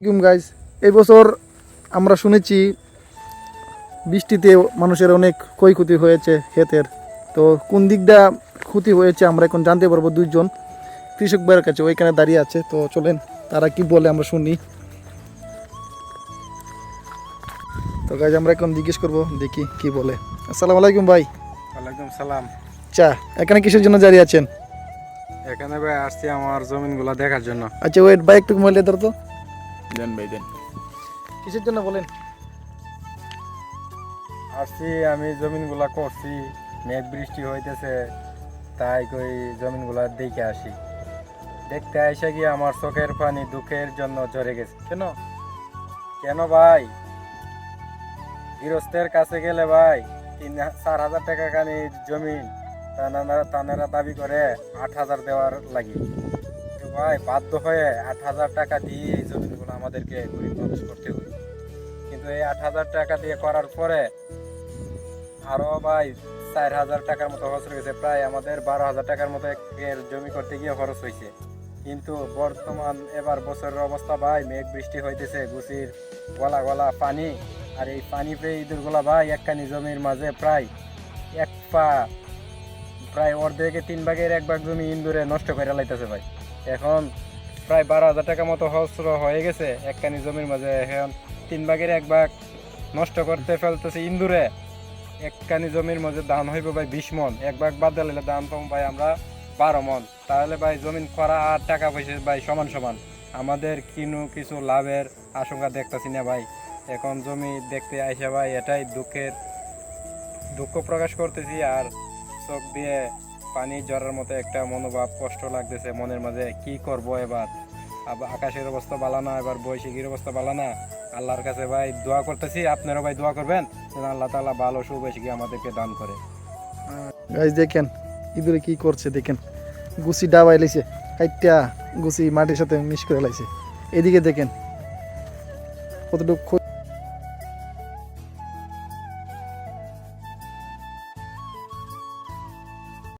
Guys এই বছর আমরা শুনেছি বৃষ্টিতে মানুষের অনেক ক্ষয়ক্ষতি হয়েছে ক্ষেতের। তো কোন দিকটা ক্ষতি হয়েছে আমরা এখন জানতে পারবো দুইজন কৃষক ভাইয়ের কাছে, ওইখানে দাঁড়িয়ে আছে। তো চলেন তারা কি বলে আমরা শুনি। তো গাইজ আমরা এখন জিজ্ঞেস করবো, দেখি কি বলে। আসসালামু আলাইকুম ভাই। ওয়ালাইকুম সালাম। আচ্ছা, এখানে কিসের জন্য দাঁড়িয়ে আছেন? এখানে ভাই আসছি আমার জমিনগুলো দেখার জন্য। আচ্ছা ওয়েট ভাই, একটু মোবাইলে ধরো তো। দেন ভাই দেন। কিসের জন্য বলেন? আসছি আমি জমিনগুলা করছি, মেঘ বৃষ্টি হইতেছে, তাই কই জমিনগুলা দেখে আসি। দেখতে এসে গিয়ে আমার চোখের পানি দুঃখের জন্য ঝরে গেছে। কেন? কেন ভাই? গৃহস্থের কাছে গেলে ভাই 3-4 হাজার টাকা কানি জমিন তানারা দাবি করে 8,000 দেওয়ার লাগে। তো ভাই বাধ্য হয়ে 8,000 টাকা দিয়ে এই জমিনগুলো আমাদেরকে গরিব মানুষ করতে হয়। কিন্তু এই 8,000 টাকা দিয়ে করার পরে আরো ভাই 4,000 টাকার মতো খরচ হয়েছে, প্রায় আমাদের 12,000 টাকার মতো এর জমি করতে গিয়ে খরচ হয়েছে। কিন্তু বর্তমান এবার বছরের অবস্থা ভাই, মেঘ বৃষ্টি হইতেছে, গুছির গলা গলা পানি, আর এই পানি পেয়ে ইঁদুরগুলা ভাই একখানি জমির মাঝে প্রায় এক পা, প্রায় অর্ধেকে 3 ভাগের 1 ভাগ জমি ইঁদুরে নষ্ট করে লাইতেছে ভাই। এখন প্রায় 12,000 টাকা মতো খরচ হয়ে গেছে একখানি জমির মাঝে, এখন 3 ভাগের 1 ভাগ নষ্ট করতে ফেলতেছে ইন্দুরে। একখানি জমির মধ্যে ধান হইব ভাই 20 মন, 1 ভাগ বাদ দিলে ধান পাবো ভাই আমরা 12 মন। তাহলে ভাই জমিন করা আর টাকা পয়সা ভাই সমান সমান, আমাদের কিছু লাভের আশঙ্কা দেখতেছি না ভাই। এখন জমি দেখতে আইসা ভাই এটাই দুঃখ প্রকাশ করতেছি, আর চোখ দিয়ে পানি ঝরার মতো একটা মনোভাব, কষ্ট লাগতেছে মনের মাঝে। কি করব এবার? আকাশের অবস্থা ভালো না, এবার বৈশাখীর অবস্থা ভালো না। আল্লাহর কাছে ভাই দোয়া করতেছি, আপনারা ভাই দোয়া করবেন যেন আল্লাহ তাআলা ভালো সুবৈশাখী আমাদেরকে দান করে। গাইজ দেখেন ইঁদুরে কি করছে, দেখেন গুছি ডাবাই লাইছে, কাইটা গুছি মাটির সাথে মিশ করে লাইছে। এদিকে দেখেন কতটুকু